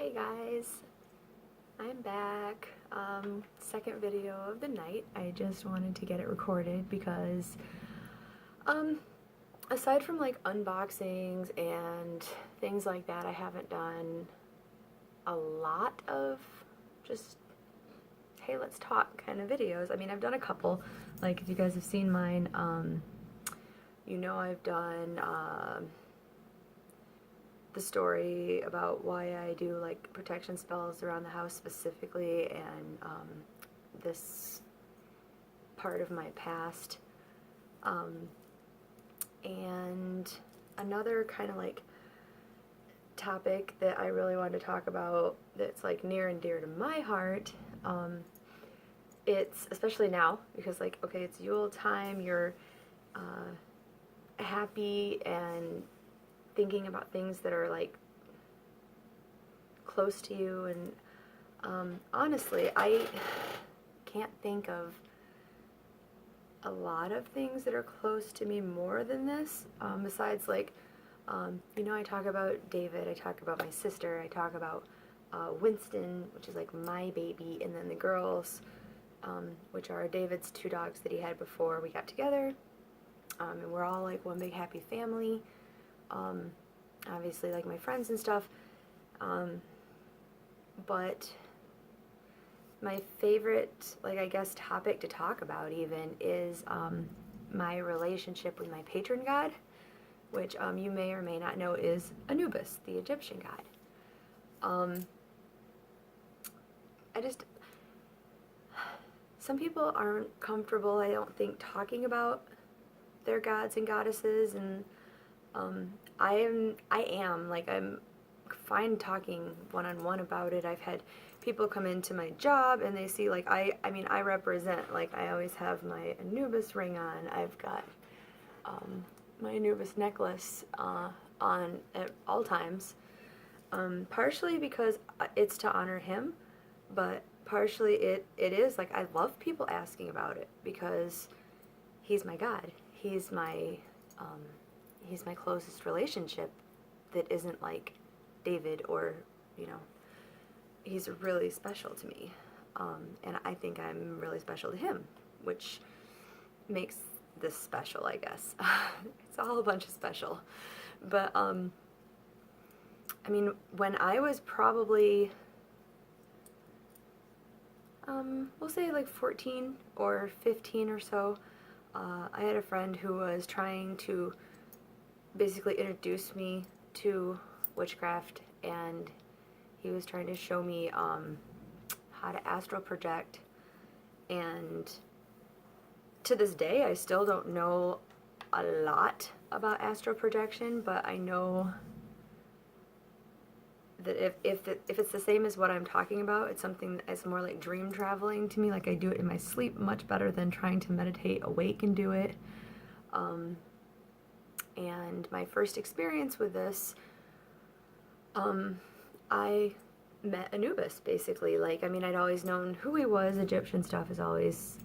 Hey guys, I'm back. Second video of the night. I just wanted to get it recorded because um, aside from like unboxings and things like that, I haven't done a lot of just, hey, let's talk kind of videos. I mean, I've done a couple. Like, if you guys have seen mine, you know I've done the story about why I do like protection spells around the house specifically, and this part of my past. And another kind of like topic that I really wanted to talk about that's like near and dear to my heart. It's especially now because, like, okay, it's Yule time, you're happy and thinking about things that are like close to you, and honestly, I can't think of a lot of things that are close to me more than this, besides like, you know, I talk about David, I talk about my sister, I talk about Winston, which is like my baby, and then the girls, which are David's two dogs that he had before we got together, and we're all like one big happy family. Obviously, like my friends and stuff, but my favorite, like, I guess, topic to talk about even is my relationship with my patron god, which you may or may not know is Anubis, the Egyptian god. Some people aren't comfortable, I don't think, talking about their gods and goddesses, and I am, like, I'm fine talking one-on-one about it. I've had people come into my job and they see, like, I mean, I represent, like, I always have my Anubis ring on. I've got my Anubis necklace on at all times, partially because it's to honor him, but partially it is, like, I love people asking about it because he's my god. He's my closest relationship that isn't like David, or, you know, he's really special to me. And I think I'm really special to him, which makes this special, I guess. It's all a bunch of special. But, I mean, when I was probably, we'll say like 14 or 15 or so, I had a friend who was trying to basically introduce me to witchcraft, and he was trying to show me how to astral project, and to this day I still don't know a lot about astral projection, but I know that if it's the same as what I'm talking about, it's something that's more like dream traveling to me. Like, I do it in my sleep much better than trying to meditate awake and do it. And my first experience with this, I met Anubis, basically. Like, I mean, I'd always known who he was. Egyptian stuff has always,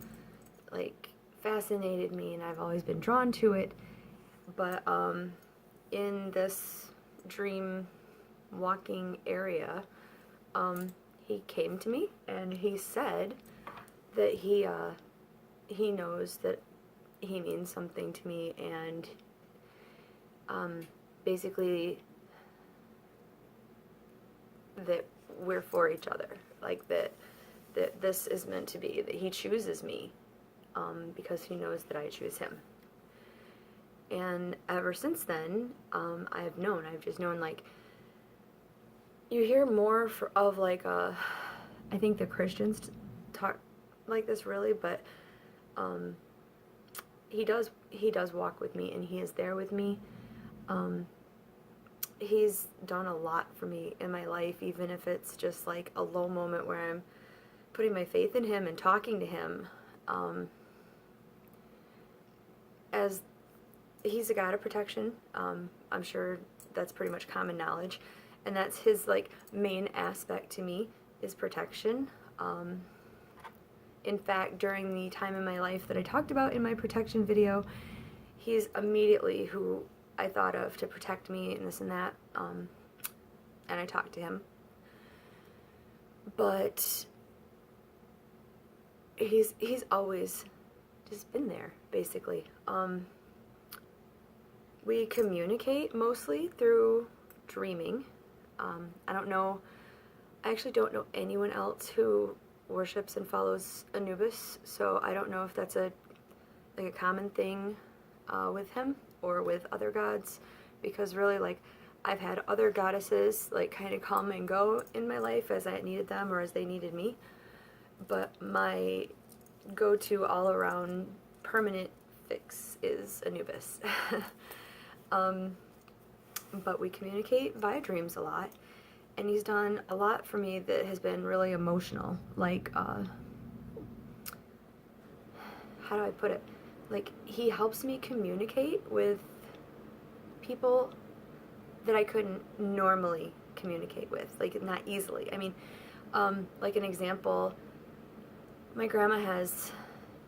like, fascinated me, and I've always been drawn to it. But, in this dream walking area, he came to me, and he said that he knows that he means something to me, and basically that we're for each other, like that this is meant to be, that he chooses me because he knows that I choose him. And ever since then, I've just known, like, you hear more of like I think the Christians talk like this, really, but he does walk with me, and he is there with me. He's done a lot for me in my life, even if it's just like a low moment where I'm putting my faith in him and talking to him. As he's a god of protection, I'm sure that's pretty much common knowledge, and that's his, like, main aspect to me, is protection. In fact, during the time in my life that I talked about in my protection video, he's immediately who I thought of to protect me and this and that, and I talked to him. but he's always just been there, basically. We communicate mostly through dreaming. I actually don't know anyone else who worships and follows Anubis, so I don't know if that's a common thing with him or with other gods, because really, like, I've had other goddesses like kind of come and go in my life as I needed them or as they needed me, but my go-to all-around permanent fix is Anubis. But we communicate via dreams a lot, and he's done a lot for me that has been really emotional. Like, how do I put it? Like, he helps me communicate with people that I couldn't normally communicate with, like, not easily. I mean, like an example, my grandma has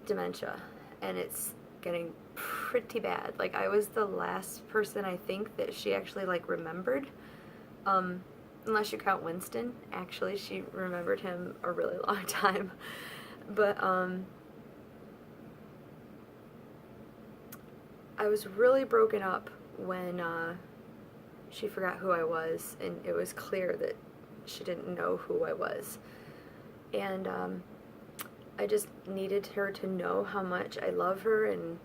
dementia, and it's getting pretty bad. Like, I was the last person, I think, that she actually, like, remembered, unless you count Winston. Actually, she remembered him a really long time. But, I was really broken up when, she forgot who I was, and it was clear that she didn't know who I was. And, I just needed her to know how much I love her, and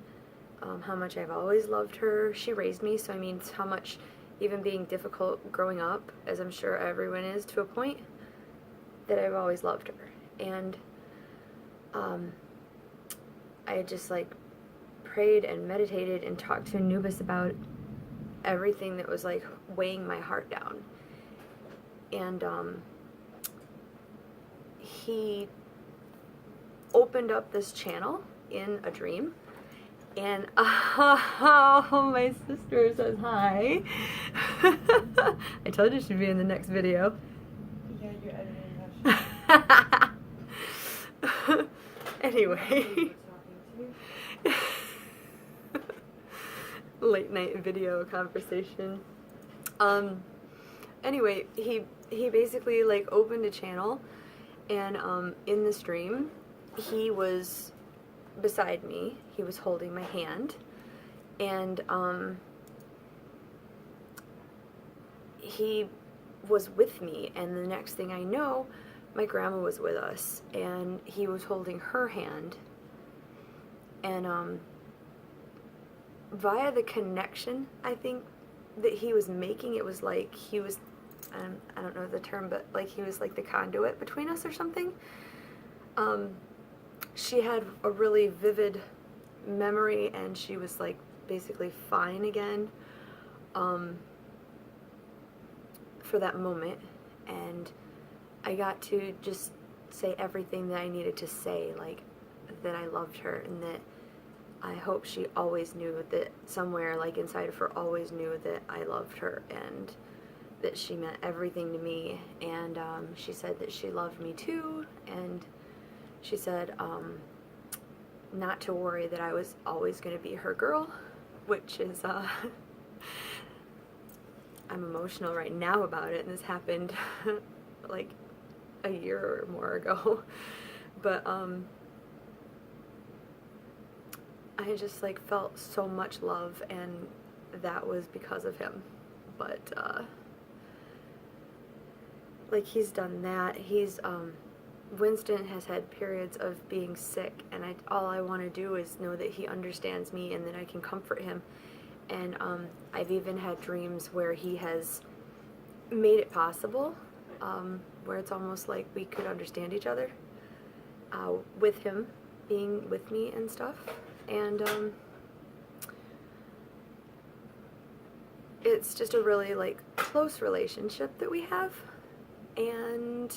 how much I've always loved her. She raised me, so I mean, how much, even being difficult growing up, as I'm sure everyone is to a point, that I've always loved her. And I just, like, prayed and meditated and talked to Anubis about everything that was, like, weighing my heart down. And he opened up this channel in a dream, and oh, my sister says hi. I told you she'd be in the next video. Yeah, you're editing that shit. Anyway. Late night video conversation. Anyway, he basically, like, opened a channel, and in this dream, he was beside me. He was holding my hand, and he was with me, and the next thing I know, my grandma was with us, and he was holding her hand, and via the connection, I think, that he was making, it was like he was, I don't know the term, but like he was like the conduit between us or something. She had a really vivid memory, and she was, like, basically fine again for that moment, and I got to just say everything that I needed to say, like, that I loved her, and that I hope she always knew, that somewhere, like, inside of her always knew that I loved her, and that she meant everything to me. And she said that she loved me too, and she said not to worry, that I was always going to be her girl, which is, I'm emotional right now about it, and this happened like a year or more ago. But I just, like, felt so much love, and that was because of him. But like, he's done that. He's Winston has had periods of being sick, and all I want to do is know that he understands me and that I can comfort him. And I've even had dreams where he has made it possible, where it's almost like we could understand each other, with him being with me and stuff. And it's just a really, like, close relationship that we have, and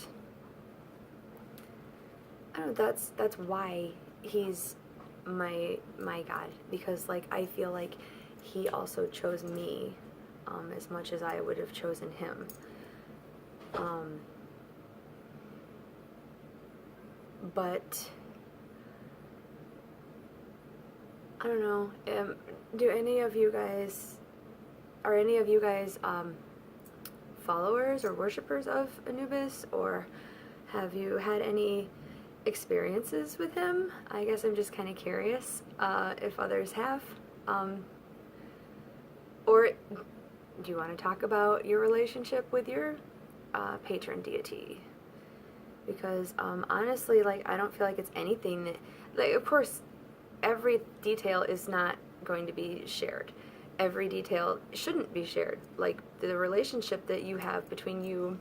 I don't know, that's why he's my God, because, like, I feel like he also chose me as much as I would have chosen him. But I don't know. Are any of you guys followers or worshippers of Anubis, or Have you had any experiences with him? I guess I'm just kind of curious if others have. Or do you want to talk about your relationship with your patron deity? Because honestly, like, I don't feel like it's anything that, like, of course, every detail is not going to be shared. Every detail shouldn't be shared. Like, the relationship that you have between you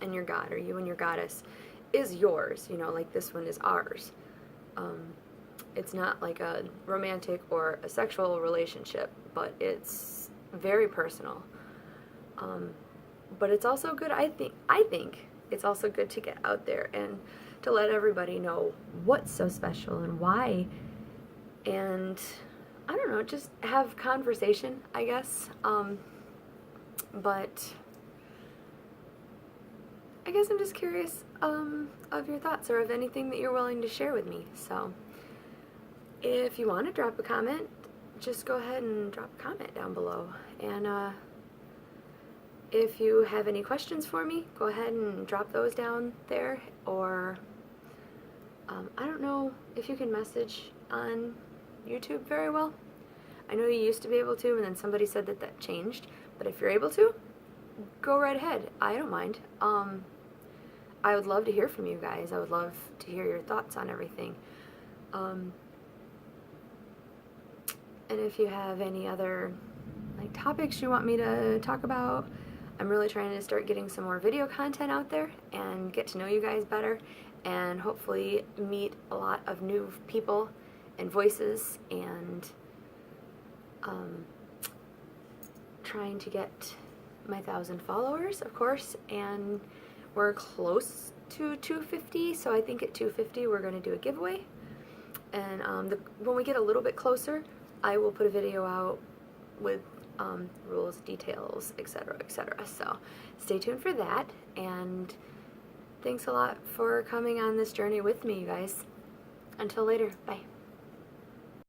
and your god, or you and your goddess, is yours. You know, like, this one is ours. It's not like a romantic or a sexual relationship, but it's very personal. But it's also good, I think it's also good to get out there and to let everybody know what's so special and why. And I don't know, just have conversation, I guess. But I guess I'm just curious of your thoughts, or of anything that you're willing to share with me. So if you want to drop a comment, just go ahead and drop a comment down below. And if you have any questions for me, go ahead and drop those down there. Or I don't know if you can message on YouTube very well. I know you used to be able to, and then somebody said that that changed. But if you're able to, go right ahead. I don't mind. I would love to hear from you guys. I would love to hear your thoughts on everything. And if you have any other like topics you want me to talk about, I'm really trying to start getting some more video content out there and get to know you guys better, and hopefully meet a lot of new people and voices, and trying to get my 1,000 followers, of course, and we're close to 250, so I think at 250 we're going to do a giveaway. And when we get a little bit closer, I will put a video out with rules, details, etc., etc. So stay tuned for that, and thanks a lot for coming on this journey with me, you guys. Until later, bye.